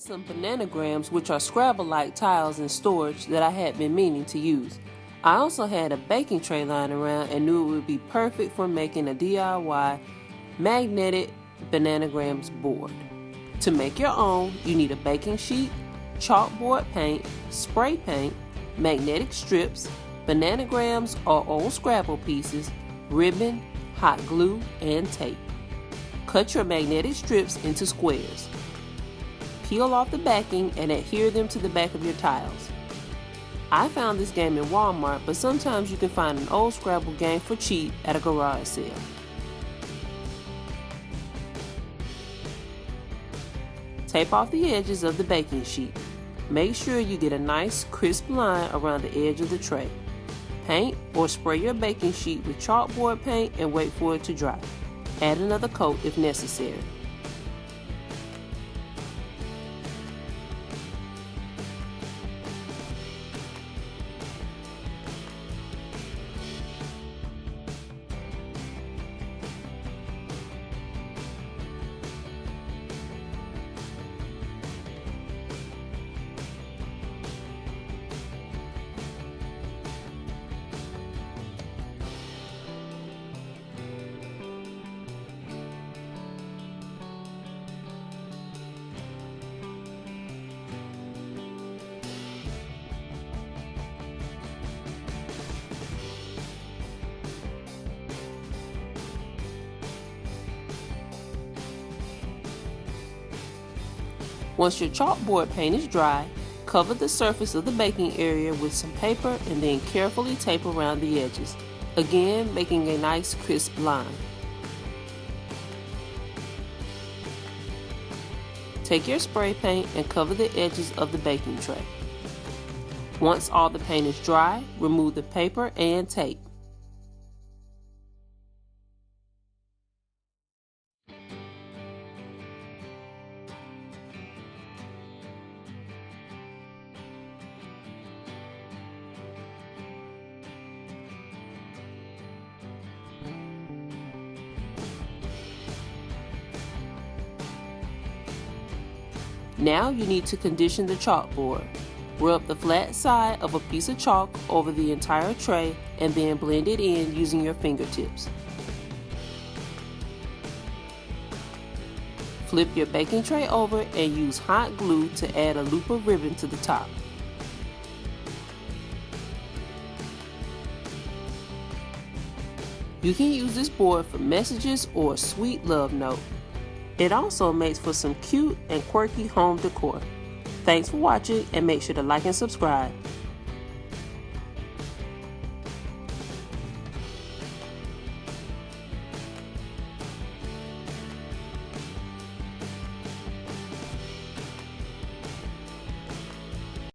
some Bananagrams, which are Scrabble-like tiles in storage that I had been meaning to use. I also had a baking tray lying around and knew it would be perfect for making a DIY magnetic Bananagrams board. To make your own, you need a baking sheet, chalkboard paint, spray paint, magnetic strips, Bananagrams or old Scrabble pieces, ribbon, hot glue, and tape. Cut your magnetic strips into squares. Peel off the backing and adhere them to the back of your tiles. I found this game in Walmart, but sometimes you can find an old Scrabble game for cheap at a garage sale. Tape off the edges of the baking sheet. Make sure you get a nice crisp line around the edge of the tray. Paint or spray your baking sheet with chalkboard paint and wait for it to dry. Add another coat if necessary. Once your chalkboard paint is dry, cover the surface of the baking area with some paper and then carefully tape around the edges, again making a nice crisp line. Take your spray paint and cover the edges of the baking tray. Once all the paint is dry, remove the paper and tape. Now you need to condition the chalkboard. Rub the flat side of a piece of chalk over the entire tray and then blend it in using your fingertips. Flip your baking tray over and use hot glue to add a loop of ribbon to the top. You can use this board for messages or a sweet love note. It also makes for some cute and quirky home decor. Thanks for watching and make sure to like and subscribe.